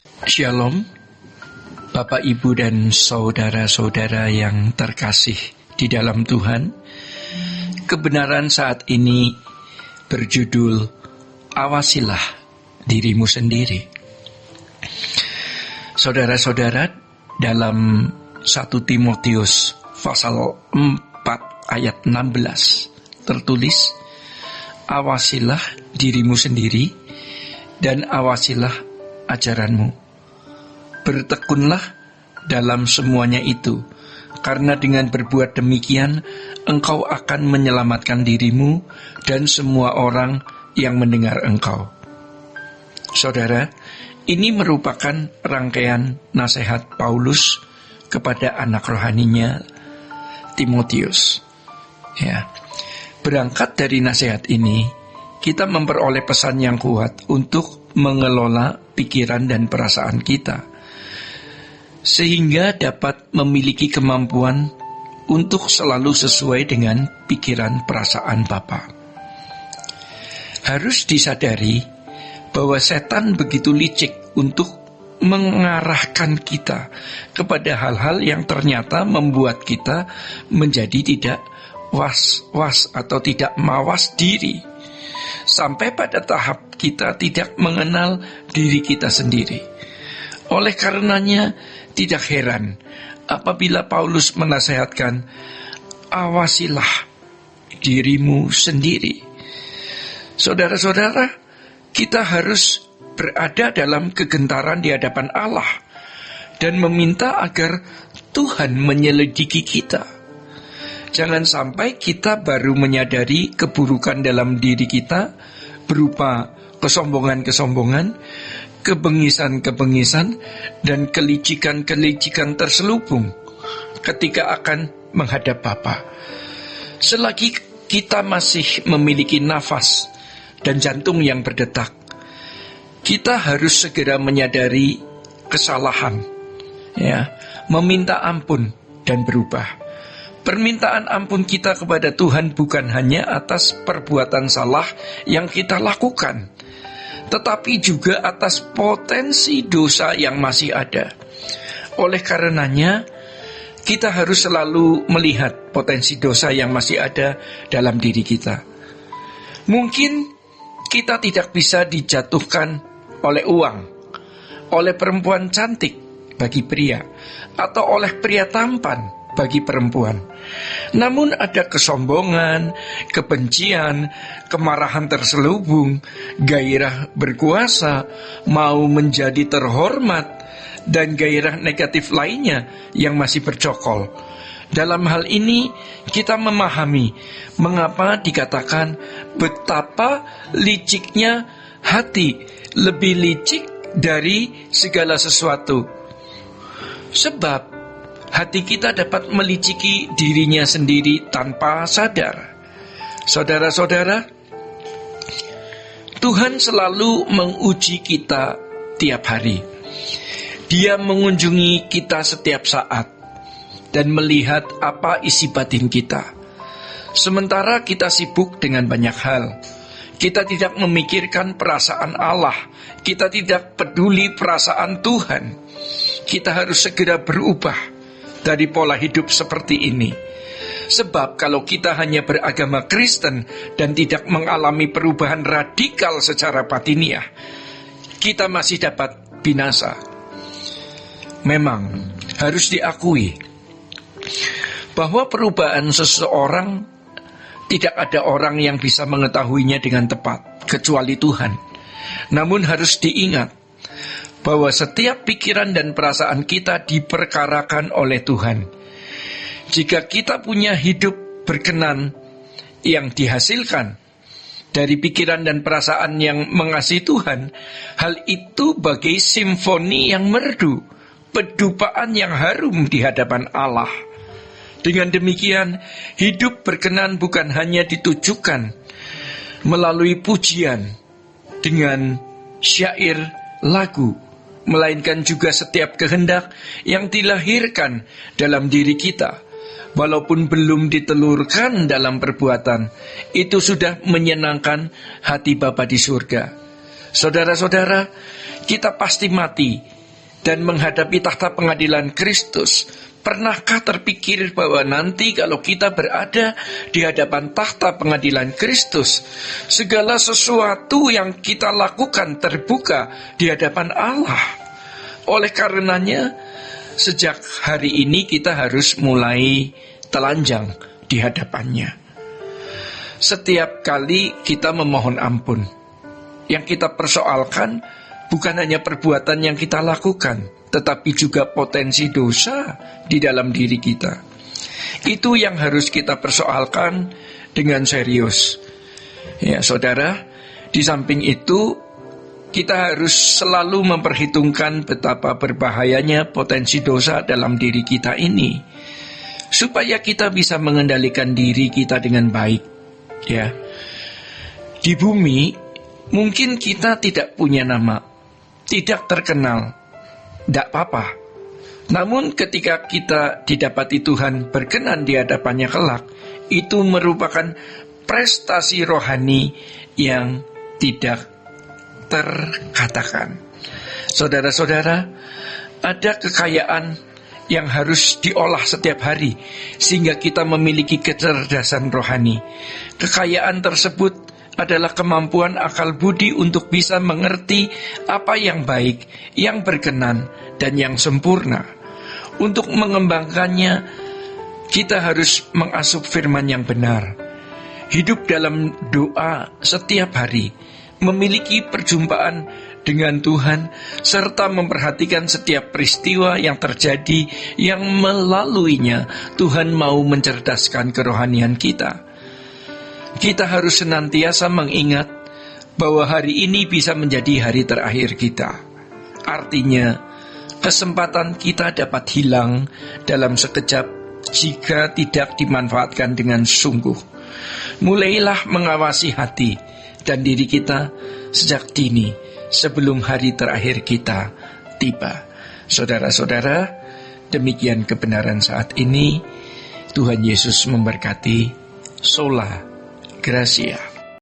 Shalom, Bapak, Ibu, dan saudara-saudara yang terkasih di dalam Tuhan. Kebenaran saat ini berjudul Awasilah Dirimu Sendiri. Saudara-saudara, dalam 1 Timotius pasal 4 ayat 16 tertulis, awasilah dirimu sendiri dan awasilah ajaranmu. Bertekunlah dalam semuanya itu, karena dengan berbuat demikian engkau akan menyelamatkan dirimu dan semua orang yang mendengar engkau. Saudara, ini merupakan rangkaian nasihat Paulus kepada anak rohaninya Timotius. Ya, berangkat dari nasihat ini, kita memperoleh pesan yang kuat untuk mengelola pikiran dan perasaan kita, sehingga dapat memiliki kemampuan untuk selalu sesuai dengan pikiran perasaan Bapa. Harus disadari bahwa setan begitu licik untuk mengarahkan kita kepada hal-hal yang ternyata membuat kita menjadi tidak was-was atau tidak mawas diri, sampai pada tahap kita tidak mengenal diri kita sendiri. Oleh karenanya, tidak heran apabila Paulus menasehatkan, awasilah dirimu sendiri. Saudara-saudara, kita harus berada dalam kegentaran di hadapan Allah dan meminta agar Tuhan menyelidiki kita. Jangan sampai kita baru menyadari keburukan dalam diri kita berupa kesombongan-kesombongan, kebengisan-kebengisan, dan kelicikan-kelicikan terselubung ketika akan menghadap Bapa. Selagi kita masih memiliki nafas dan jantung yang berdetak, kita harus segera menyadari kesalahan, meminta ampun dan berubah. Permintaan ampun kita kepada Tuhan bukan hanya atas perbuatan salah yang kita lakukan, tetapi juga atas potensi dosa yang masih ada. Oleh karenanya, kita harus selalu melihat potensi dosa yang masih ada dalam diri kita. Mungkin kita tidak bisa dijatuhkan oleh uang, oleh perempuan cantik bagi pria, atau oleh pria tampan bagi perempuan. Namun ada kesombongan, kebencian, kemarahan terselubung, gairah berkuasa, mau menjadi terhormat, dan gairah negatif lainnya yang masih bercokol. Dalam hal ini kita memahami mengapa dikatakan betapa liciknya hati, lebih licik dari segala sesuatu. Sebab hati kita dapat meliciki dirinya sendiri tanpa sadar. Saudara-saudara, Tuhan selalu menguji kita tiap hari. Dia mengunjungi kita setiap saat dan melihat apa isi batin kita. Sementara kita sibuk dengan banyak hal, kita tidak memikirkan perasaan Allah, kita tidak peduli perasaan Tuhan. Kita harus segera berubah dari pola hidup seperti ini. Sebab kalau kita hanya beragama Kristen dan tidak mengalami perubahan radikal secara batiniah, kita masih dapat binasa. Memang harus diakui bahwa perubahan seseorang tidak ada orang yang bisa mengetahuinya dengan tepat kecuali Tuhan. Namun harus diingat bahwa setiap pikiran dan perasaan kita diperkarakan oleh Tuhan. Jika kita punya hidup berkenan yang dihasilkan dari pikiran dan perasaan yang mengasihi Tuhan, hal itu bagai simfoni yang merdu, pedupaan yang harum di hadapan Allah. Dengan demikian, hidup berkenan bukan hanya ditujukan melalui pujian dengan syair lagu, melainkan juga setiap kehendak yang dilahirkan dalam diri kita, walaupun belum ditelurkan dalam perbuatan, itu sudah menyenangkan hati Bapa di surga. Saudara-saudara, kita pasti mati dan menghadapi tahta pengadilan Kristus. Pernahkah terpikir bahwa nanti kalau kita berada di hadapan tahta pengadilan Kristus, segala sesuatu yang kita lakukan terbuka di hadapan Allah? Oleh karenanya, sejak hari ini kita harus mulai telanjang di hadapannya. Setiap kali kita memohon ampun, yang kita persoalkan bukan hanya perbuatan yang kita lakukan, tetapi juga potensi dosa di dalam diri kita. Itu yang harus kita persoalkan dengan serius. Ya, saudara, di samping itu kita harus selalu memperhitungkan betapa berbahayanya potensi dosa dalam diri kita ini, supaya kita bisa mengendalikan diri kita dengan baik. Ya, di bumi mungkin kita tidak punya nama, tidak terkenal, tidak apa-apa. Namun ketika kita didapati Tuhan berkenan di hadapannya kelak, itu merupakan prestasi rohani yang tidak terkatakan. Saudara-saudara, ada kekayaan yang harus diolah setiap hari sehingga kita memiliki kecerdasan rohani. Kekayaan tersebut adalah kemampuan akal budi untuk bisa mengerti apa yang baik, yang berkenan, dan yang sempurna. Untuk mengembangkannya, kita harus mengasup firman yang benar, hidup dalam doa setiap hari, memiliki perjumpaan dengan Tuhan, serta memperhatikan setiap peristiwa yang terjadi yang melaluinya Tuhan mau mencerdaskan kerohanian kita. Kita harus senantiasa mengingat bahwa hari ini bisa menjadi hari terakhir kita. Artinya, kesempatan kita dapat hilang dalam sekejap jika tidak dimanfaatkan dengan sungguh. Mulailah mengawasi hati dan diri kita sejak dini sebelum hari terakhir kita tiba. Saudara-saudara, demikian kebenaran saat ini. Tuhan Yesus memberkati. Sola Gracia.